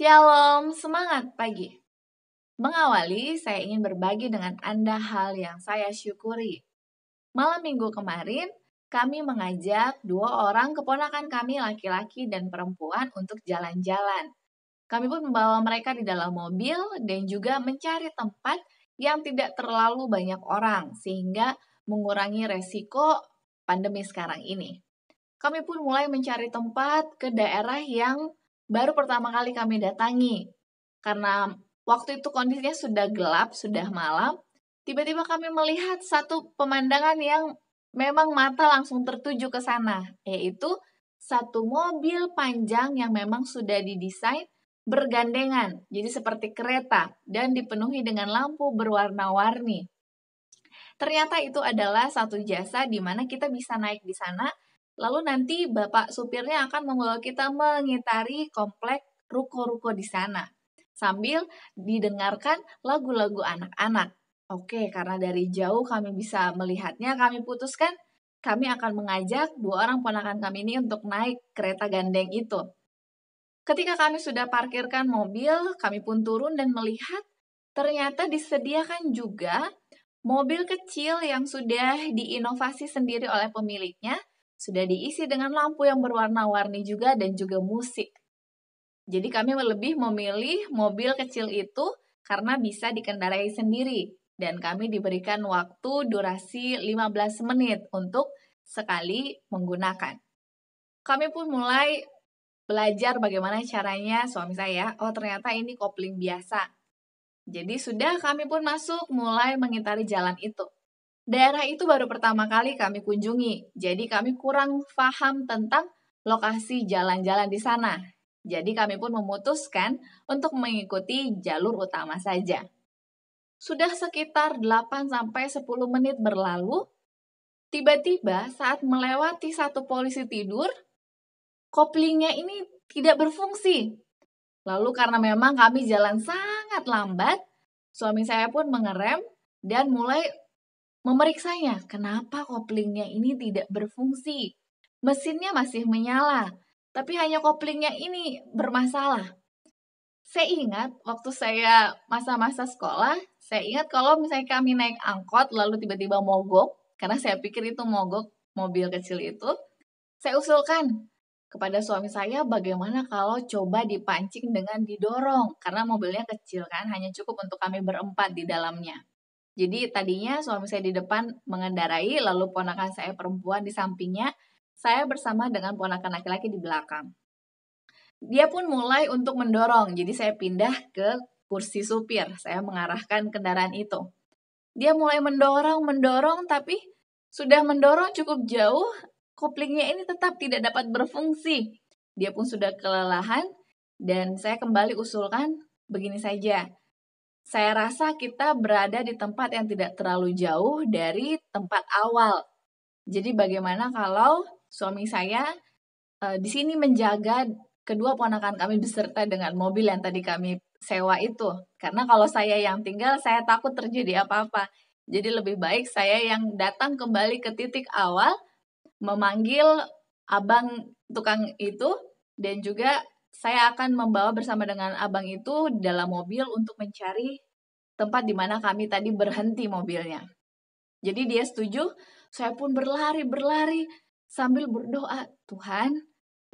Shalom, semangat pagi. Mengawali, saya ingin berbagi dengan Anda hal yang saya syukuri. Malam minggu kemarin, kami mengajak 2 orang keponakan kami laki-laki dan perempuan untuk jalan-jalan. Kami pun membawa mereka di dalam mobil dan juga mencari tempat yang tidak terlalu banyak orang, sehingga mengurangi resiko pandemi sekarang ini. Kami pun mulai mencari tempat ke daerah yang baru pertama kali kami datangi. Karena waktu itu kondisinya sudah gelap, sudah malam, tiba-tiba kami melihat satu pemandangan yang memang mata langsung tertuju ke sana, yaitu satu mobil panjang yang memang sudah didesain bergandengan, jadi seperti kereta, dan dipenuhi dengan lampu berwarna-warni. Ternyata itu adalah satu jasa di mana kita bisa naik di sana, lalu nanti bapak supirnya akan membawa kita mengitari komplek ruko-ruko di sana, sambil didengarkan lagu-lagu anak-anak. Oke, karena dari jauh kami bisa melihatnya, kami putuskan kami akan mengajak 2 orang ponakan kami ini untuk naik kereta gandeng itu. Ketika kami sudah parkirkan mobil, kami pun turun dan melihat ternyata disediakan juga mobil kecil yang sudah diinovasi sendiri oleh pemiliknya, sudah diisi dengan lampu yang berwarna-warni juga dan juga musik. Jadi kami lebih memilih mobil kecil itu karena bisa dikendarai sendiri dan kami diberikan waktu durasi 15 menit untuk sekali menggunakan. Kami pun mulai belajar bagaimana caranya suami saya, oh ternyata ini kopling biasa. Jadi sudah kami pun masuk mulai mengitari jalan itu. Daerah itu baru pertama kali kami kunjungi, jadi kami kurang paham tentang lokasi jalan-jalan di sana. Jadi kami pun memutuskan untuk mengikuti jalur utama saja. Sudah sekitar 8-10 menit berlalu, tiba-tiba saat melewati satu polisi tidur, koplingnya ini tidak berfungsi. Lalu karena memang kami jalan sangat lambat, suami saya pun mengerem dan mulai memeriksanya. Kenapa koplingnya ini tidak berfungsi? Mesinnya masih menyala, tapi hanya koplingnya ini bermasalah. Saya ingat waktu saya masa-masa sekolah, saya ingat kalau misalnya kami naik angkot lalu tiba-tiba mogok, karena saya pikir itu mogok mobil kecil itu, saya usulkan kepada suami saya bagaimana kalau coba dipancing dengan didorong, karena mobilnya kecil kan, hanya cukup untuk kami berempat di dalamnya. Jadi tadinya suami saya di depan mengendarai, lalu ponakan saya perempuan di sampingnya, saya bersama dengan ponakan laki-laki di belakang. Dia pun mulai untuk mendorong, jadi saya pindah ke kursi supir, saya mengarahkan kendaraan itu. Dia mulai mendorong, tapi sudah mendorong cukup jauh, koplingnya ini tetap tidak dapat berfungsi. Dia pun sudah kelelahan, dan saya kembali usulkan begini saja. Saya rasa kita berada di tempat yang tidak terlalu jauh dari tempat awal. Jadi bagaimana kalau suami saya di sini menjaga kedua ponakan kami beserta dengan mobil yang tadi kami sewa itu. Karena kalau saya yang tinggal, saya takut terjadi apa-apa. Jadi lebih baik saya yang datang kembali ke titik awal, memanggil abang tukang itu, dan juga saya akan membawa bersama dengan abang itu di dalam mobil untuk mencari tempat di mana kami tadi berhenti mobilnya. Jadi dia setuju, saya pun berlari sambil berdoa, Tuhan,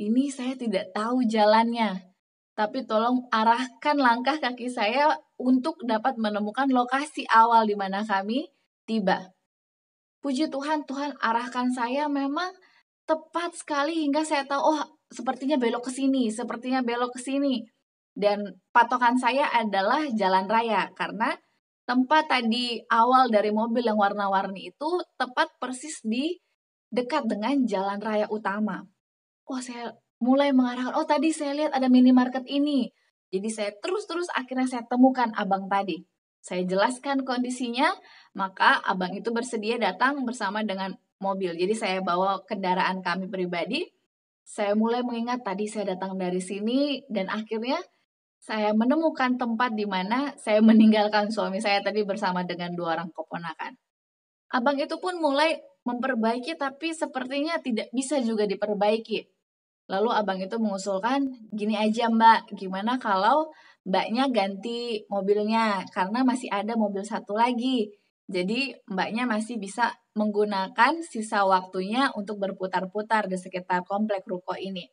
ini saya tidak tahu jalannya, tapi tolong arahkan langkah kaki saya untuk dapat menemukan lokasi awal di mana kami tiba. Puji Tuhan, Tuhan arahkan saya memang tepat sekali hingga saya tahu, oh sepertinya belok ke sini. Dan patokan saya adalah jalan raya, karena tempat tadi awal dari mobil yang warna-warni itu tepat persis di dekat dengan jalan raya utama. Oh, saya mulai mengarahkan, oh tadi saya lihat ada minimarket ini. Jadi saya terus akhirnya saya temukan abang tadi. Saya jelaskan kondisinya, maka abang itu bersedia datang bersama dengan mobil. Jadi saya bawa kendaraan kami pribadi. Saya mulai mengingat tadi saya datang dari sini dan akhirnya saya menemukan tempat di mana saya meninggalkan suami saya tadi bersama dengan 2 orang keponakan. Abang itu pun mulai memperbaiki tapi sepertinya tidak bisa juga diperbaiki. Lalu abang itu mengusulkan, gini aja mbak, gimana kalau mbaknya ganti mobilnya, karena masih ada mobil satu lagi. Jadi mbaknya masih bisa menggunakan sisa waktunya untuk berputar-putar di sekitar komplek ruko ini.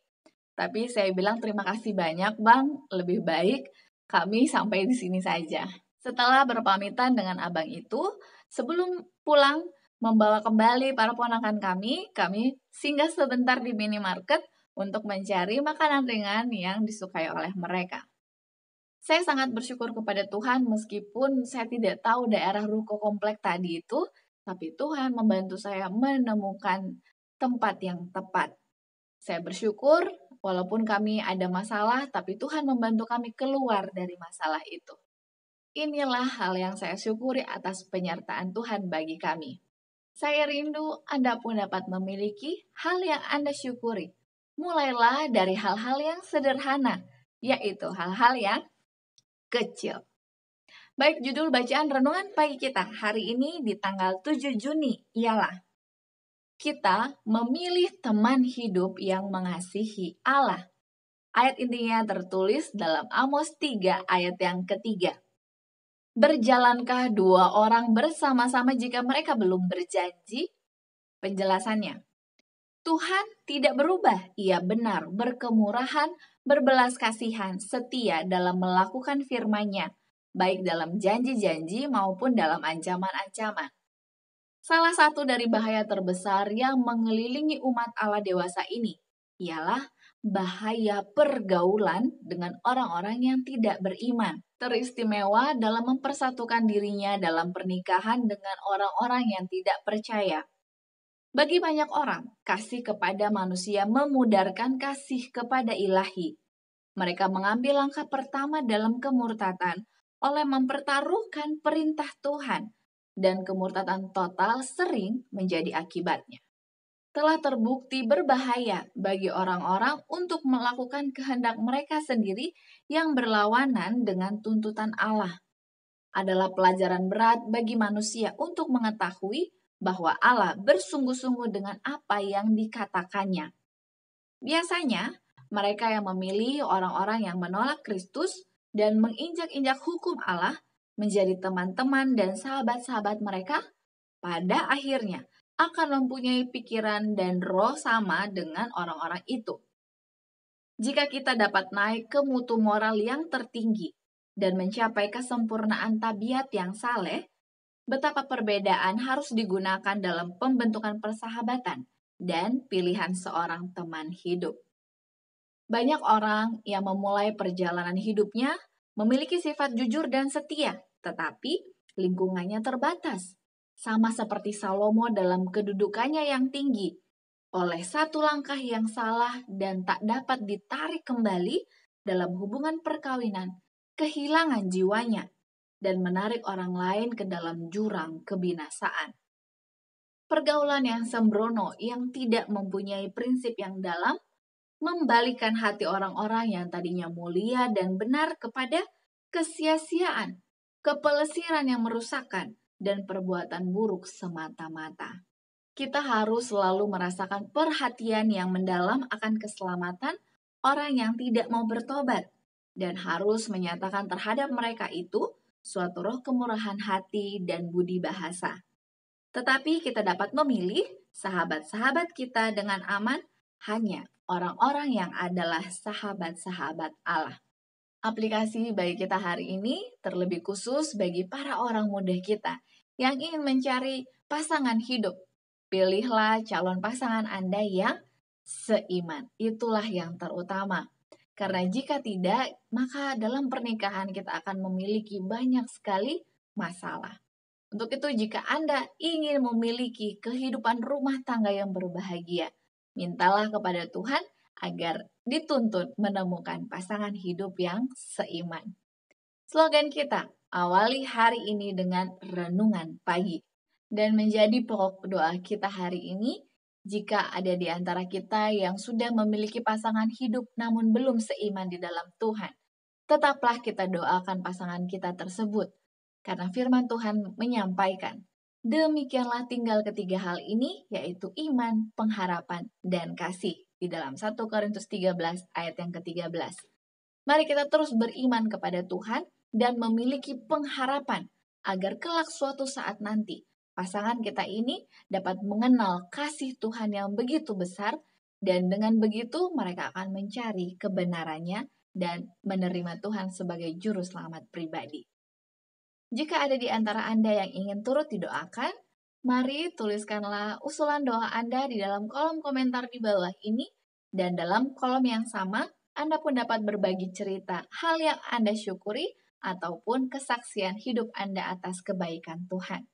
Tapi saya bilang terima kasih banyak bang, lebih baik kami sampai di sini saja. Setelah berpamitan dengan abang itu, sebelum pulang membawa kembali para ponakan kami singgah sebentar di minimarket untuk mencari makanan ringan yang disukai oleh mereka. Saya sangat bersyukur kepada Tuhan meskipun saya tidak tahu daerah ruko komplek tadi itu, tapi Tuhan membantu saya menemukan tempat yang tepat. Saya bersyukur walaupun kami ada masalah, tapi Tuhan membantu kami keluar dari masalah itu. Inilah hal yang saya syukuri atas penyertaan Tuhan bagi kami. Saya rindu Anda pun dapat memiliki hal yang Anda syukuri. Mulailah dari hal-hal yang sederhana, yaitu hal-hal yang kecil. Baik, judul bacaan renungan pagi kita hari ini di tanggal 7 Juni ialah kita memilih teman hidup yang mengasihi Allah. Ayat intinya tertulis dalam Amos 3 ayat yang ketiga. Berjalankah dua orang bersama-sama jika mereka belum berjanji? Penjelasannya, Tuhan tidak berubah, Ia benar, berkemurahan, berbelas kasihan, setia dalam melakukan firman-Nya, baik dalam janji-janji maupun dalam ancaman-ancaman. Salah satu dari bahaya terbesar yang mengelilingi umat Allah dewasa ini ialah bahaya pergaulan dengan orang-orang yang tidak beriman. Teristimewa dalam mempersatukan dirinya dalam pernikahan dengan orang-orang yang tidak percaya. Bagi banyak orang, kasih kepada manusia memudarkan kasih kepada ilahi. Mereka mengambil langkah pertama dalam kemurtatan oleh mempertaruhkan perintah Tuhan, dan kemurtatan total sering menjadi akibatnya. Telah terbukti berbahaya bagi orang-orang untuk melakukan kehendak mereka sendiri yang berlawanan dengan tuntutan Allah. Adalah pelajaran berat bagi manusia untuk mengetahui bahwa Allah bersungguh-sungguh dengan apa yang dikatakannya. Biasanya, mereka yang memilih orang-orang yang menolak Kristus dan menginjak-injak hukum Allah menjadi teman-teman dan sahabat-sahabat mereka, pada akhirnya akan mempunyai pikiran dan roh sama dengan orang-orang itu. Jika kita dapat naik ke mutu moral yang tertinggi dan mencapai kesempurnaan tabiat yang saleh, betapa perbedaan harus digunakan dalam pembentukan persahabatan dan pilihan seorang teman hidup. Banyak orang yang memulai perjalanan hidupnya memiliki sifat jujur dan setia, tetapi lingkungannya terbatas. Sama seperti Salomo dalam kedudukannya yang tinggi, oleh satu langkah yang salah dan tak dapat ditarik kembali dalam hubungan perkawinan, kehilangan jiwanya, dan menarik orang lain ke dalam jurang kebinasaan. Pergaulan yang sembrono yang tidak mempunyai prinsip yang dalam, membalikan hati orang-orang yang tadinya mulia dan benar kepada kesia-siaan, kepelesiran yang merusakkan, dan perbuatan buruk semata-mata. Kita harus selalu merasakan perhatian yang mendalam akan keselamatan orang yang tidak mau bertobat, dan harus menyatakan terhadap mereka itu suatu roh kemurahan hati dan budi bahasa. Tetapi kita dapat memilih sahabat-sahabat kita dengan aman hanya orang-orang yang adalah sahabat-sahabat Allah. Aplikasi bagi kita hari ini terlebih khusus bagi para orang muda kita yang ingin mencari pasangan hidup. Pilihlah calon pasangan Anda yang seiman. Itulah yang terutama. Karena jika tidak, maka dalam pernikahan kita akan memiliki banyak sekali masalah. Untuk itu, jika Anda ingin memiliki kehidupan rumah tangga yang berbahagia, mintalah kepada Tuhan agar dituntut menemukan pasangan hidup yang seiman. Slogan kita, awali hari ini dengan renungan pagi. Dan menjadi pokok doa kita hari ini, jika ada di antara kita yang sudah memiliki pasangan hidup namun belum seiman di dalam Tuhan, tetaplah kita doakan pasangan kita tersebut. Karena firman Tuhan menyampaikan, demikianlah tinggal ketiga hal ini, yaitu iman, pengharapan, dan kasih. di dalam 1 Korintus 13 ayat yang ke-13. Mari kita terus beriman kepada Tuhan dan memiliki pengharapan agar kelak suatu saat nanti pasangan kita ini dapat mengenal kasih Tuhan yang begitu besar, dan dengan begitu mereka akan mencari kebenarannya dan menerima Tuhan sebagai juru selamat pribadi. Jika ada di antara Anda yang ingin turut didoakan, mari tuliskanlah usulan doa Anda di dalam kolom komentar di bawah ini, dan dalam kolom yang sama, Anda pun dapat berbagi cerita hal yang Anda syukuri ataupun kesaksian hidup Anda atas kebaikan Tuhan.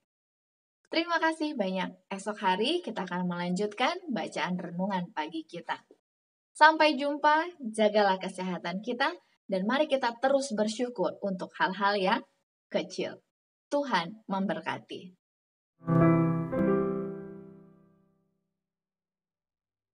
Terima kasih banyak. Esok hari kita akan melanjutkan bacaan renungan pagi kita. Sampai jumpa, jagalah kesehatan kita, dan mari kita terus bersyukur untuk hal-hal yang kecil. Tuhan memberkati.